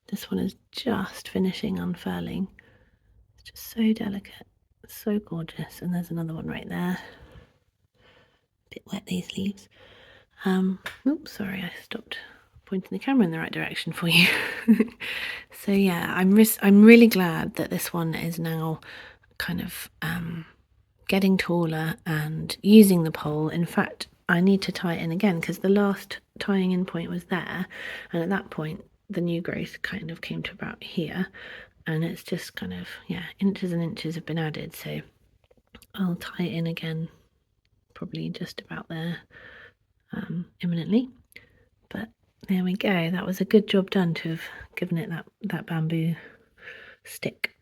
This one is just finishing unfurling. It's just so delicate, so gorgeous. And there's another one right there. A bit wet, these leaves. Oops, sorry, I stopped pointing the camera in the right direction for you. So yeah, I'm really glad that this one is now kind of getting taller and using the pole. In fact, I need to tie it in again, because the last tying in point was there, and at that point the new growth kind of came to about here, and it's just kind of, yeah, inches and inches have been added, so I'll tie it in again probably just about there imminently. But there we go, that was a good job done to have given it that bamboo stick.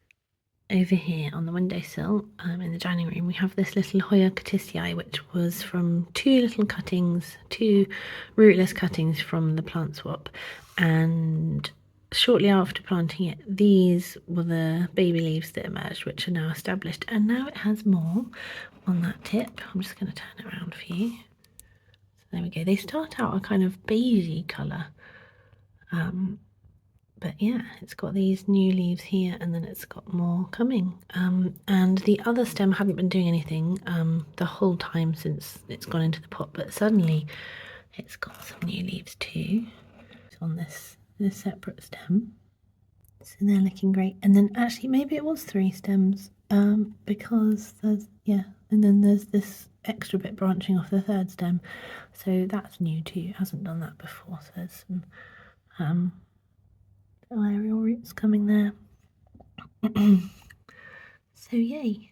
Over here on the windowsill in the dining room, we have this little Hoya Cotisii, which was from 2 little cuttings, 2 rootless cuttings from the plant swap, and shortly after planting it, these were the baby leaves that emerged, which are now established, and now it has more on that tip. I'm just going to turn it around for you. So there we go. They start out a kind of beigey colour, but yeah, it's got these new leaves here, and then it's got more coming. And the other stem hadn't been doing anything the whole time since it's gone into the pot, but suddenly it's got some new leaves too. It's on this separate stem, so they're looking great. And then actually maybe it was 3 stems, because there's, yeah, and then there's this extra bit branching off the 3rd stem, so that's new too. It hasn't done that before, so there's some little aerial roots coming there. So yay,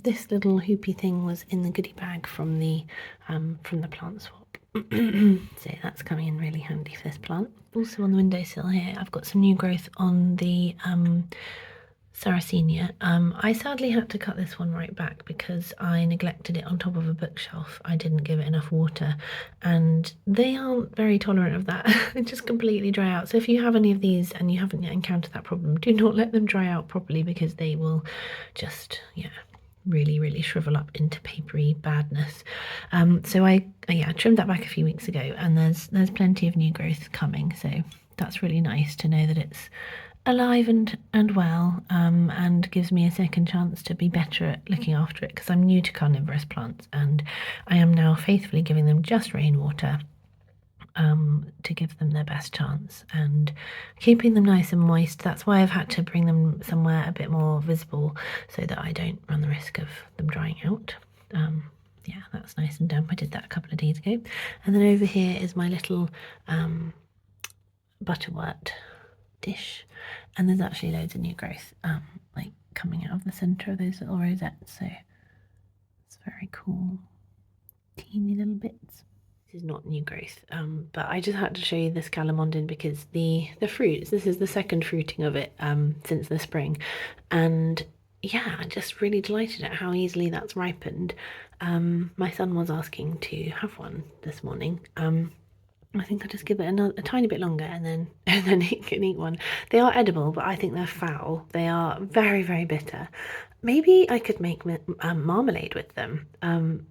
this little hoopy thing was in the goodie bag from the plant swap. So that's coming in really handy for this plant. Also on the windowsill here, I've got some new growth on the Sarracenia. I sadly had to cut this one right back because I neglected it on top of a bookshelf. I didn't give it enough water, and they aren't very tolerant of that. They just completely dry out. So if you have any of these and you haven't yet encountered that problem, do not let them dry out properly, because they will just, yeah, really shrivel up into papery badness. So I trimmed that back a few weeks ago, and there's plenty of new growth coming, so that's really nice to know that it's alive and well, and gives me a second chance to be better at looking after it, because I'm new to carnivorous plants and I am now faithfully giving them just rainwater to give them their best chance and keeping them nice and moist. That's why I've had to bring them somewhere a bit more visible so that I don't run the risk of them drying out. Yeah, that's nice and damp. I did that a couple of days ago. And then over here is my little butterwort dish, and there's actually loads of new growth like coming out of the centre of those little rosettes, so it's very cool. Teeny little bits. This is not new growth, but I just had to show you this calamondin because the fruits, this is the second fruiting of it since the spring, and yeah, I'm just really delighted at how easily that's ripened. My son was asking to have one this morning. I think I'll just give it a tiny bit longer and then he can eat one. They are edible, but I think they're foul. They are very, very bitter. Maybe I could make marmalade with them,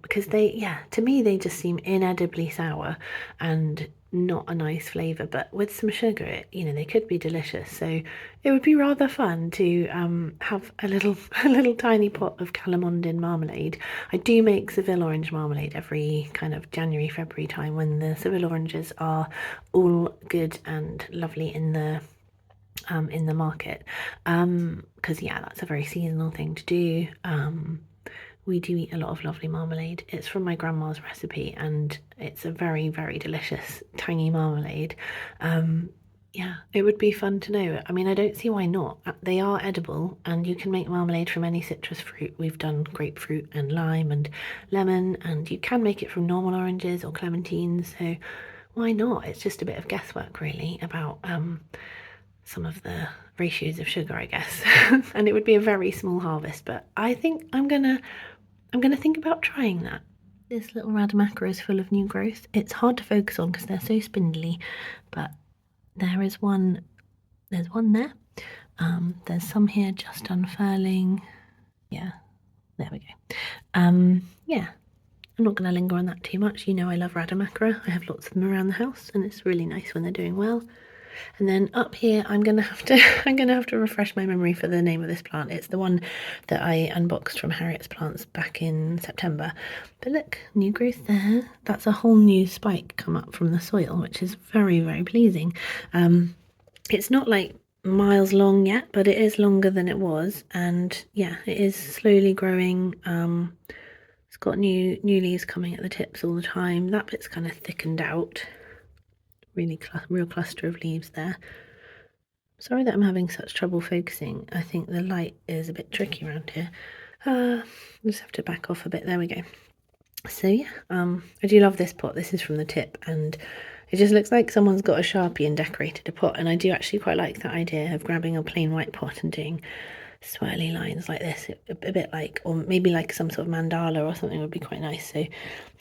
because to me they just seem inedibly sour and not a nice flavour. But with some sugar, they could be delicious. So it would be rather fun to have a little tiny pot of calamondin marmalade. I do make Seville orange marmalade every kind of January, February time when the Seville oranges are all good and lovely in the market, because that's a very seasonal thing to do. We do eat a lot of lovely marmalade. It's from my grandma's recipe and it's a very, very delicious tangy marmalade. It would be fun to know. I mean, I don't see why not. They are edible and you can make marmalade from any citrus fruit. We've done grapefruit and lime and lemon, and you can make it from normal oranges or clementines, so why not? It's just a bit of guesswork really about some of the ratios of sugar, I guess. And it would be a very small harvest, but I think I'm gonna think about trying that. This little Radamacra is full of new growth. It's hard to focus on because they're so spindly, but there's one there. There's some here just unfurling. Yeah, there we go. Yeah, I'm not going to linger on that too much. I love Radamacra. I have lots of them around the house and it's really nice when they're doing well. And then up here, I'm gonna have to refresh my memory for the name of this plant. It's the one that I unboxed from Harriet's Plants back in September. But look, new growth there. That's a whole new spike come up from the soil, which is very, very pleasing. It's not like miles long yet, but it is longer than it was, and yeah, it is slowly growing. It's got new leaves coming at the tips all the time. That bit's kind of thickened out. Really real cluster of leaves there. Sorry that I'm having such trouble focusing. I think the light is a bit tricky around here. Just have to back off a bit. There we go. So yeah, I do love this pot. This is from the tip and it just looks like someone's got a Sharpie and decorated a pot, and I do actually quite like that idea of grabbing a plain white pot and doing swirly lines like this, a bit like, or maybe like some sort of mandala or something would be quite nice. So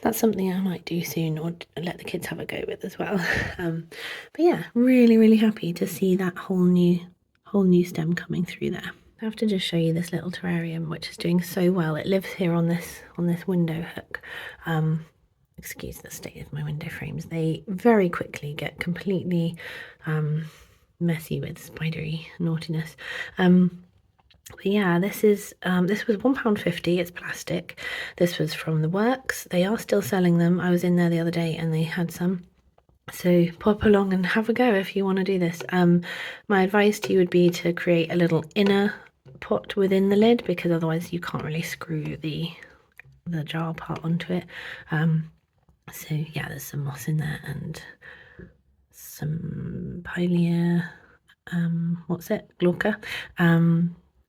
that's something I might do soon, or let the kids have a go with as well. But yeah, really, really happy to see that whole new stem coming through there. I have to just show you this little terrarium, which is doing so well. It lives here on this window hook. Excuse the state of my window frames. They very quickly get completely messy with spidery naughtiness. But yeah, this was £1.50. It's plastic. This was from the works. They are still selling them. I was in there the other day and they had some. So pop along and have a go if you want to do this. My advice to you would be to create a little inner pot within the lid, because otherwise you can't really screw the jar part onto it. So yeah, there's some moss in there and some Pileia, Glauca.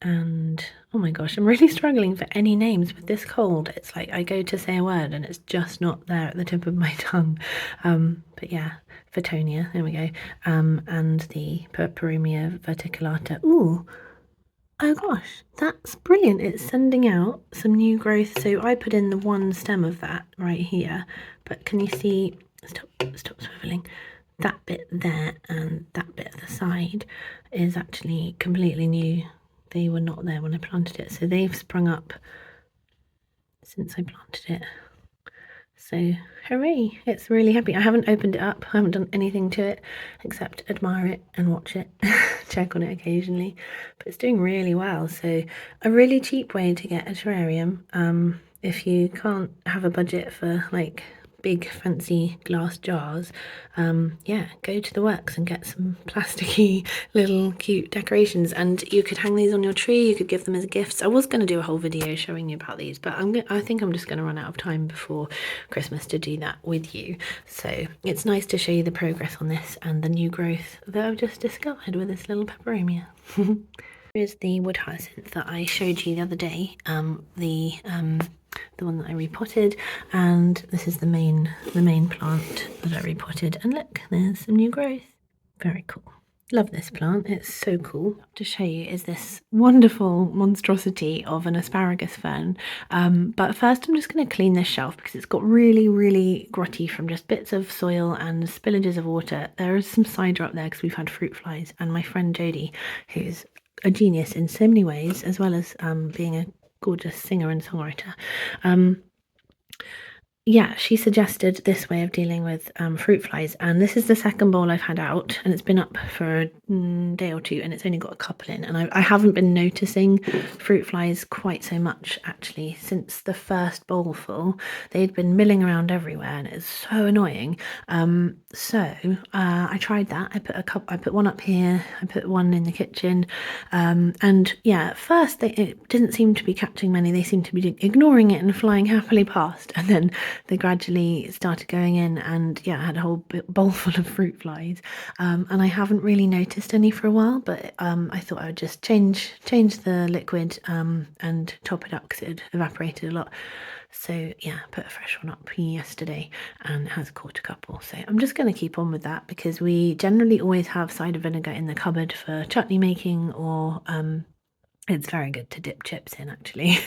And oh my gosh, I'm really struggling for any names with this cold. It's like I go to say a word and it's just not there at the tip of my tongue. But yeah, Fittonia, there we go. And the Purpurumia verticulata. Ooh, oh gosh, that's brilliant. It's sending out some new growth. So I put in the one stem of that right here, but can you see, stop swiveling, that bit there and that bit at the side is actually completely new. They were not there when I planted it, so they've sprung up since I planted it. So hooray, it's really happy. I haven't opened it up, I haven't done anything to it except admire it and watch it, check on it occasionally, but it's doing really well. So a really cheap way to get a terrarium, if you can't have a budget for like big fancy glass jars, yeah, go to the works and get some plasticky little cute decorations, and you could hang these on your tree, you could give them as gifts. I was going to do a whole video showing you about these, but I think I'm just going to run out of time before Christmas to do that with you. So it's nice to show you the progress on this and the new growth that I've just discovered with this little peperomia. Here's the wood hyacinth that I showed you the other day, the one that I repotted, and this is the main plant that I repotted, and look, there's some new growth. Very cool. Love this plant, it's so cool. To show you is this wonderful monstrosity of an asparagus fern, but first I'm just going to clean this shelf because it's got really grotty from just bits of soil and spillages of water. There is some cider up there because we've had fruit flies, and my friend Jodie, who's a genius in so many ways, as well as being a gorgeous singer and songwriter, yeah, she suggested this way of dealing with fruit flies, and this is the second bowl I've had out, and it's been up for a day or two, and it's only got a couple in, and I haven't been noticing fruit flies quite so much actually since the first bowl full. They'd been milling around everywhere, and it's so annoying. So I tried that. I put one up here, I put one in the kitchen, and yeah, at first it didn't seem to be catching many. They seemed to be ignoring it and flying happily past, and then they gradually started going in, and yeah, I had a whole bowl full of fruit flies, and I haven't really noticed any for a while, but I thought I would just change the liquid and top it up because it had evaporated a lot. So yeah, I put a fresh one up yesterday and it has caught a couple. So I'm just going to keep on with that because we generally always have cider vinegar in the cupboard for chutney making, or it's very good to dip chips in, actually.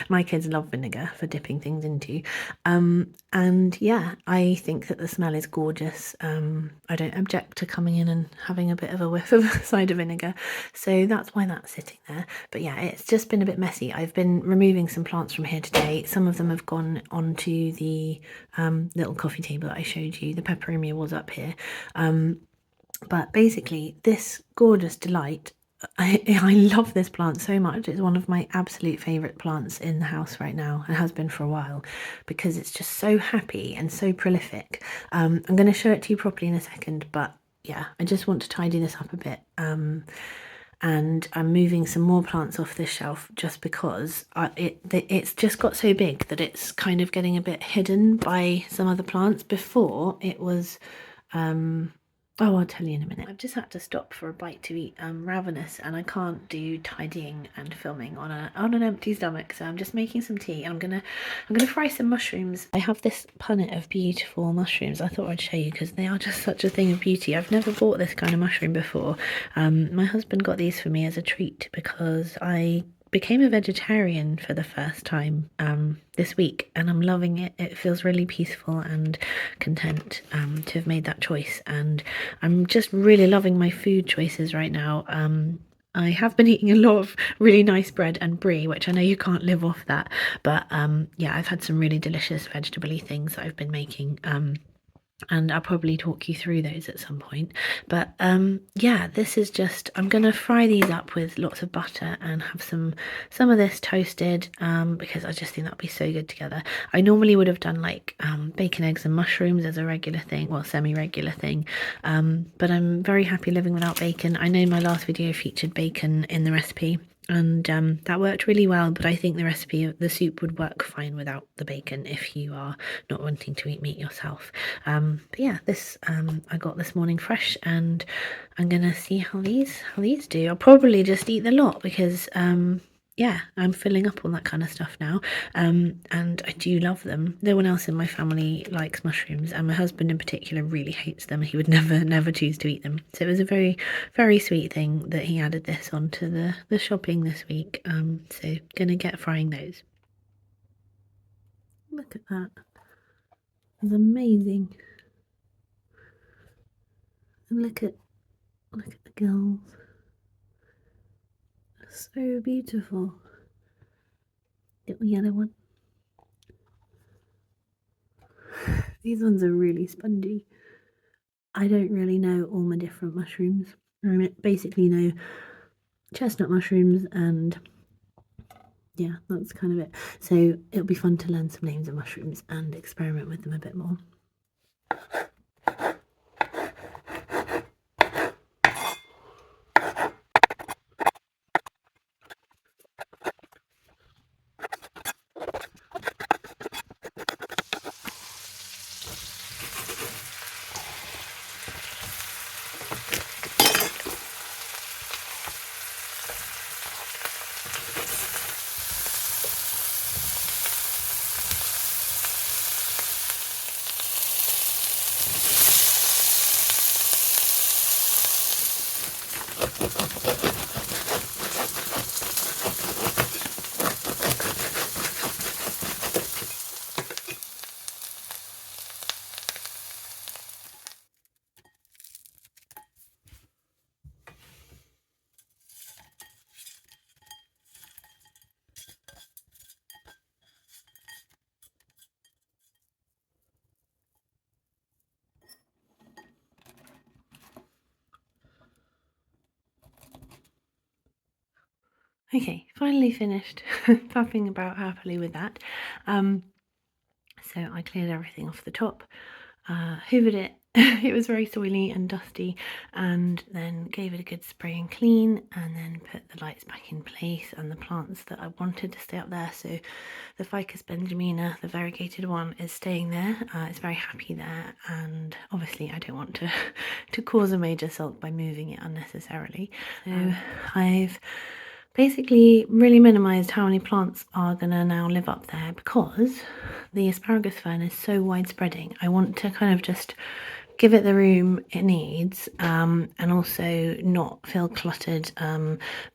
My kids love vinegar for dipping things into. And yeah, I think that the smell is gorgeous. I don't object to coming in and having a bit of a whiff of cider vinegar. So that's why that's sitting there. But yeah, it's just been a bit messy. I've been removing some plants from here today. Some of them have gone onto the little coffee table that I showed you. The peperomia was up here. But basically, this gorgeous delight, I love this plant so much. It's one of my absolute favourite plants in the house right now, and has been for a while, because it's just so happy and so prolific. I'm going to show it to you properly in a second, but yeah, I just want to tidy this up a bit. And I'm moving some more plants off this shelf just because it's just got so big that it's kind of getting a bit hidden by some other plants. Before it was oh, I'll tell you in a minute. I've just had to stop for a bite to eat. I'm ravenous and I can't do tidying and filming on an empty stomach, so I'm just making some tea, and I'm gonna fry some mushrooms. I have this punnet of beautiful mushrooms I thought I'd show you because they are just such a thing of beauty. I've never bought this kind of mushroom before. My husband got these for me as a treat because I became a vegetarian for the first time this week, and I'm loving it. It feels really peaceful and content to have made that choice, and I'm just really loving my food choices right now. I have been eating a lot of really nice bread and brie, which I know you can't live off that, but yeah, I've had some really delicious vegetable-y things that I've been making, and I'll probably talk you through those at some point. But yeah, this is just, I'm gonna fry these up with lots of butter and have some of this toasted, because I just think that'll be so good together. I normally would have done like bacon, eggs and mushrooms as a regular thing, well, semi-regular thing, but I'm very happy living without bacon. I know my last video featured bacon in the recipe, and that worked really well, but I think the recipe of the soup would work fine without the bacon if you are not wanting to eat meat yourself. But yeah, this I got this morning fresh, and I'm gonna see how these do. I'll probably just eat the lot because yeah, I'm filling up on that kind of stuff now, and I do love them. No one else in my family likes mushrooms, and my husband in particular really hates them. He would never choose to eat them. So it was a very sweet thing that he added this onto the shopping this week. So gonna get frying those. Look at that. It's amazing. And look at the girls. So beautiful. Little yellow one. These ones are really spongy. I don't really know all my different mushrooms. I basically know chestnut mushrooms, and yeah, that's kind of it. So it'll be fun to learn some names of mushrooms and experiment with them a bit more. Okay, finally finished faffing about happily with that. So I cleared everything off the top, hoovered it. It was very soily and dusty, and then gave it a good spray and clean, and then put the lights back in place and the plants that I wanted to stay up there. So the Ficus benjamina, the variegated one, is staying there. It's very happy there, and obviously I don't want to to cause a major sulk by moving it unnecessarily. So I've basically really minimized how many plants are gonna now live up there, because the asparagus fern is so widespreading. I want to kind of just give it the room it needs, and also not feel cluttered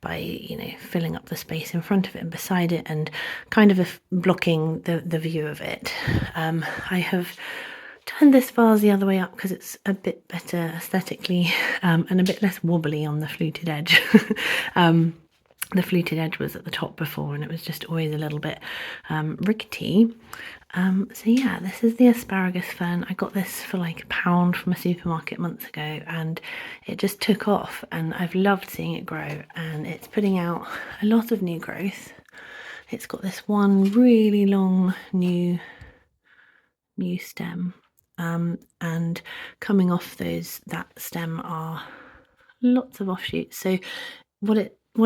by, you know, filling up the space in front of it and beside it, and kind of blocking the view of it. I have turned this vase the other way up because it's a bit better aesthetically, and a bit less wobbly on the fluted edge. The fluted edge was at the top before, and it was just always a little bit rickety. So yeah, this is the asparagus fern. I got this for like £1 from a supermarket months ago, and it just took off, and I've loved seeing it grow, and it's putting out a lot of new growth. It's got this one really long new stem, and coming off that stem are lots of offshoots. So what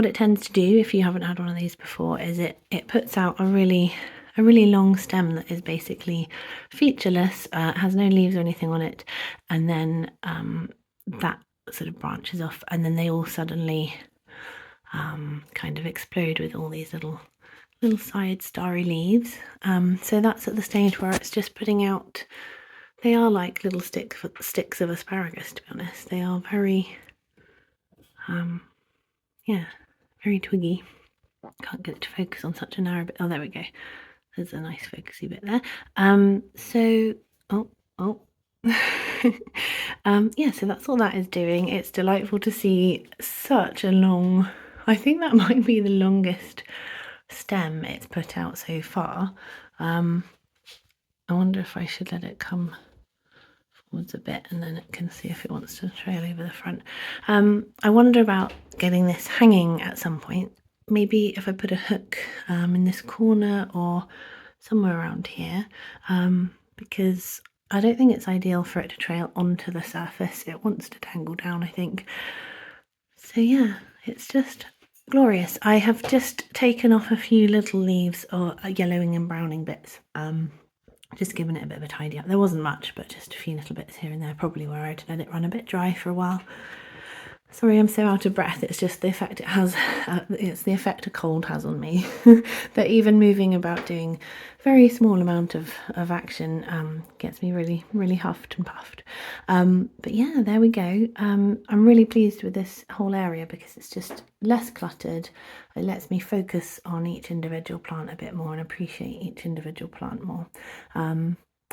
it tends to do, if you haven't had one of these before, is it puts out a really long stem that is basically featureless, has no leaves or anything on it, and then that sort of branches off, and then they all suddenly kind of explode with all these little side starry leaves. So that's at the stage where it's just putting out. They are like little sticks of asparagus, to be honest. They are very yeah, very twiggy. Can't get it to focus on such a narrow bit. Oh, there we go. There's a nice focusy bit there. Yeah, so that's all that is doing. It's delightful to see such a long, I think that might be the longest stem it's put out so far. I wonder if I should let it come forwards a bit, and then it can see if it wants to trail over the front. I wonder about getting this hanging at some point. Maybe if I put a hook in this corner or somewhere around here, because I don't think it's ideal for it to trail onto the surface. It wants to tangle down, I think. So yeah, it's just glorious. I have just taken off a few little leaves or yellowing and browning bits. Just given it a bit of a tidy up. There wasn't much, but just a few little bits here and there, probably where I'd let it run a bit dry for a while. Sorry, I'm so out of breath. It's just the effect it has. It's the effect a cold has on me. That even moving about, doing very small amount of action, gets me really huffed and puffed. But yeah, there we go. I'm really pleased with this whole area because it's just less cluttered. It lets me focus on each individual plant a bit more and appreciate each individual plant more.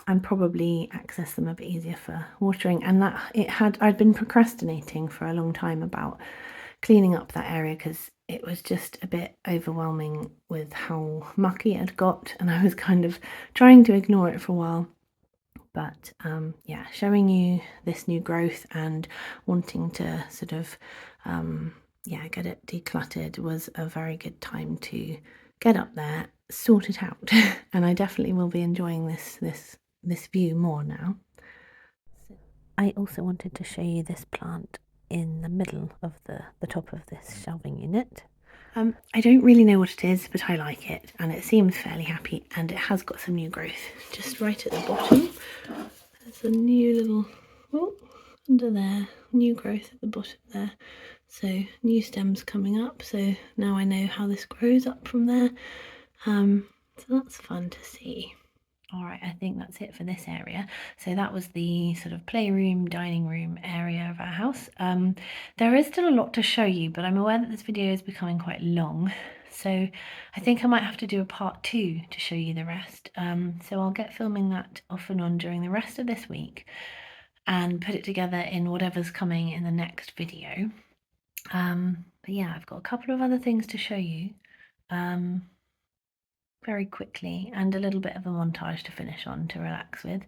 And probably access them a bit easier for watering. And I'd been procrastinating for a long time about cleaning up that area because it was just a bit overwhelming with how mucky it had got, and I was kind of trying to ignore it for a while. But yeah, showing you this new growth and wanting to sort of yeah, get it decluttered was a very good time to get up there, sort it out. And I definitely will be enjoying this view more now. I also wanted to show you this plant in the middle of the top of this shelving unit. I don't really know what it is, but I like it, and it seems fairly happy, and it has got some new growth just right at the bottom. There's a new little, oh, under there, new growth at the bottom there. So new stems coming up. So now I know how this grows up from there. So that's fun to see. All right, I think that's it for this area. So that was the sort of playroom, dining room area of our house. There is still a lot to show you, but I'm aware that this video is becoming quite long. So I think I might have to do a part 2 to show you the rest. So I'll get filming that off and on during the rest of this week and put it together in whatever's coming in the next video. But yeah, I've got a couple of other things to show you. Very quickly, and a little bit of a montage to finish on to relax with.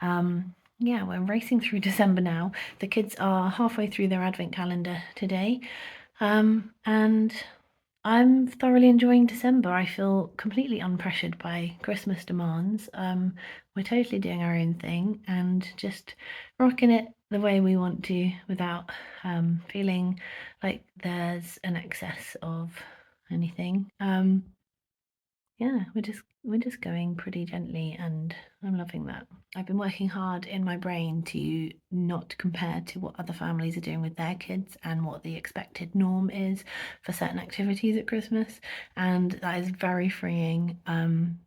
Yeah, we're racing through December now. The kids are halfway through their advent calendar today, and I'm thoroughly enjoying December. I feel completely unpressured by Christmas demands. We're totally doing our own thing and just rocking it the way we want to without feeling like there's an excess of anything. Yeah, we're just going pretty gently, and I'm loving that. I've been working hard in my brain to not compare to what other families are doing with their kids and what the expected norm is for certain activities at Christmas, and that is very freeing.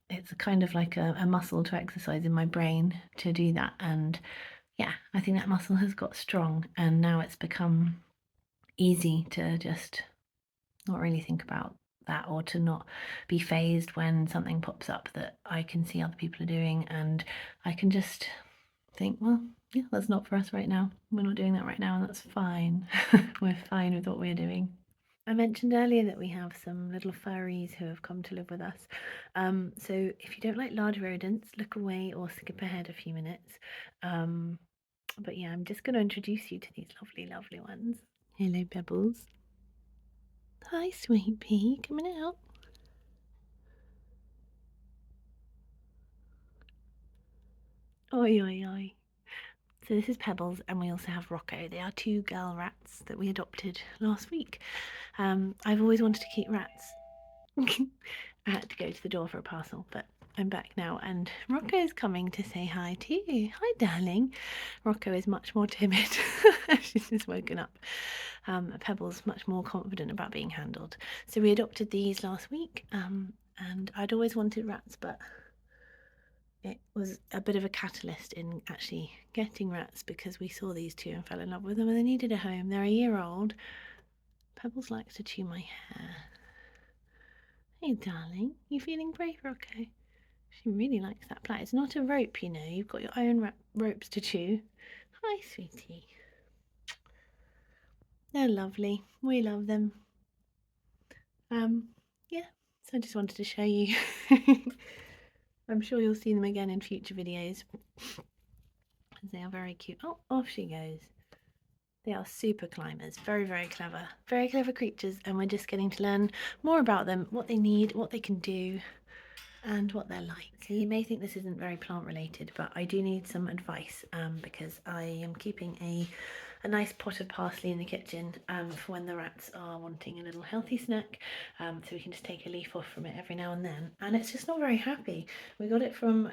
It's kind of like a muscle to exercise in my brain to do that, and yeah, I think that muscle has got strong, and now it's become easy to just not really think about that, or to not be phased when something pops up that I can see other people are doing, and I can just think, well, yeah, that's not for us right now. We're not doing that right now, and that's fine. We're fine with what we're doing. I mentioned earlier that we have some little furries who have come to live with us. So if you don't like large rodents, look away or skip ahead a few minutes. But yeah, I'm just going to introduce you to these lovely, lovely ones. Hello, Pebbles. Hi, sweet pea, coming out. Oi, oi, oi. So this is Pebbles, and we also have Rocco. They are 2 girl rats that we adopted last week. I've always wanted to keep rats. I had to go to the door for a parcel, but I'm back now, and Rocco's coming to say hi to you. Hi, darling. Rocco is much more timid. She's just woken up. Pebbles much more confident about being handled. So we adopted these last week, and I'd always wanted rats, but it was a bit of a catalyst in actually getting rats because we saw these 2 and fell in love with them, and they needed a home. They're a year old. Pebbles likes to chew my hair. Hey, darling, you feeling brave, Rocco? She really likes that plait. It's not a rope, you know. You've got your own ropes to chew. Hi, sweetie. They're lovely. We love them. Yeah, so I just wanted to show you. I'm sure you'll see them again in future videos. They are very cute. Oh, off she goes. They are super climbers, very, very clever creatures, and we're just getting to learn more about them, what they need, what they can do, and what they're like. So you may think this isn't very plant related, but I do need some advice because I am keeping a nice pot of parsley in the kitchen for when the rats are wanting a little healthy snack, so we can just take a leaf off from it every now and then, and it's just not very happy. We got it from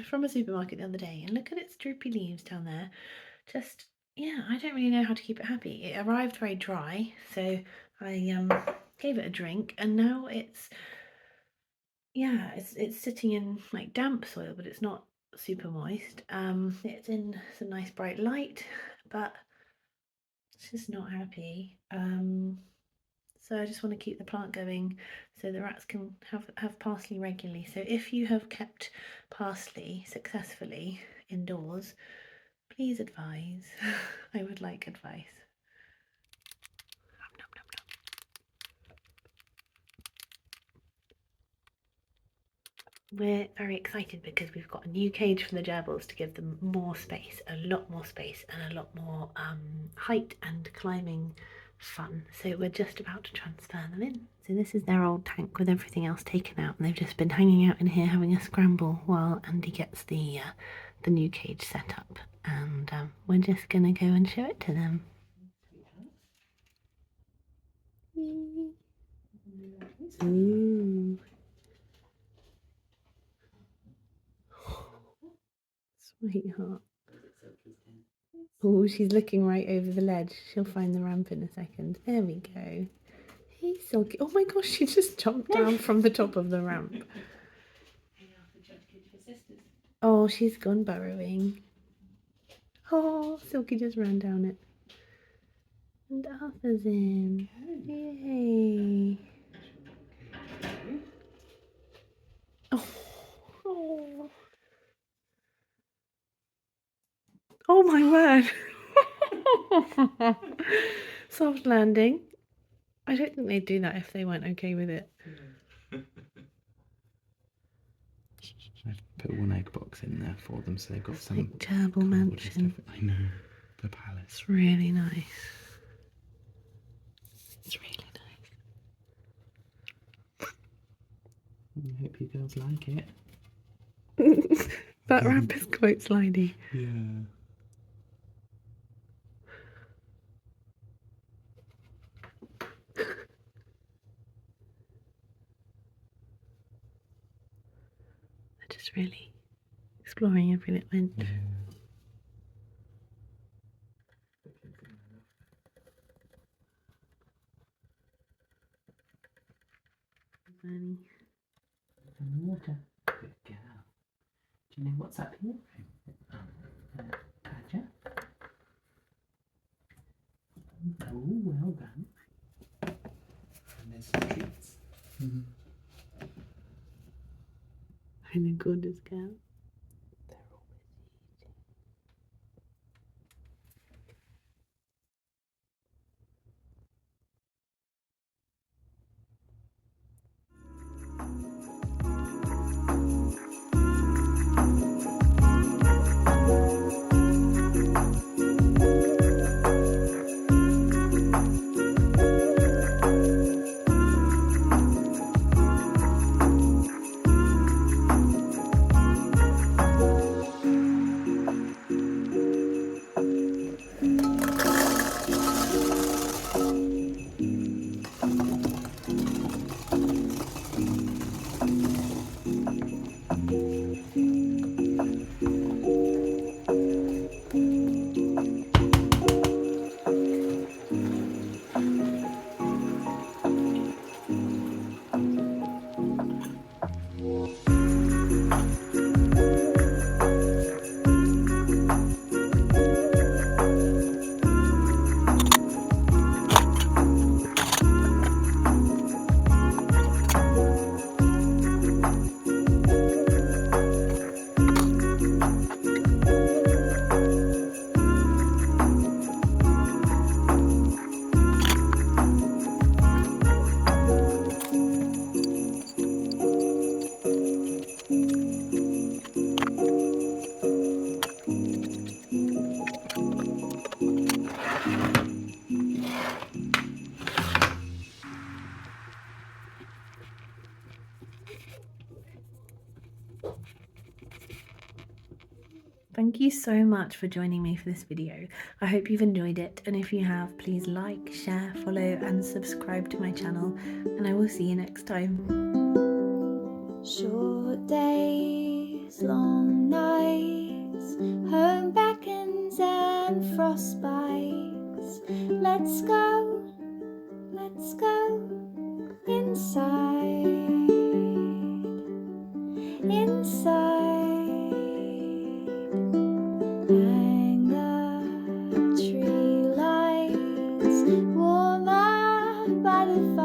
from a supermarket the other day, and look at its droopy leaves down there. Just, yeah, I don't really know how to keep it happy. It arrived very dry, so I gave it a drink, and now it's, yeah, it's sitting in like damp soil, but it's not super moist. It's in some nice bright light, but it's just not happy. So I just want to keep the plant going so the rats can have parsley regularly. So if you have kept parsley successfully indoors, please advise. I would like advice. Nom, nom, nom, nom. we're very excited because we've got a new cage for the gerbils to give them more space, a lot more space, and a lot more height and climbing fun. So we're just about to transfer them in. So this is their old tank with everything else taken out, and they've just been hanging out in here having a scramble while Andy gets the new cage set up. And we're just gonna go and show it to them. Ooh. Sweetheart. Oh, she's looking right over the ledge. She'll find the ramp in a second. There we go. Hey, Silky. Oh my gosh, she just jumped down from the top of the ramp. Oh, she's gone burrowing. Oh, Silky just ran down it. And Arthur's in. Yay. Oh. Oh. Oh my word. Soft landing. I don't think they'd do that if they weren't okay with it. I've put one egg box in there for them, so they've got some like gerbil mansion. I know, the palace. It's really nice. It's really nice. I hope you girls like it. That ramp is quite slidey. Yeah. They're just really exploring every little inch. Yeah. Funny. In the water. Good girl. Do you know what's up here? Badger. Oh, well done. And there's some treats. I'm a gorgeous girl. They're always eating. Thank you so much for joining me for this video. I hope you've enjoyed it, and if you have, please like, share, follow and subscribe to my channel, and I will see you next time. Short days, long nights, home beckons and frost bites. Let's go inside, inside. Hang the tree lights, warm up by the fire.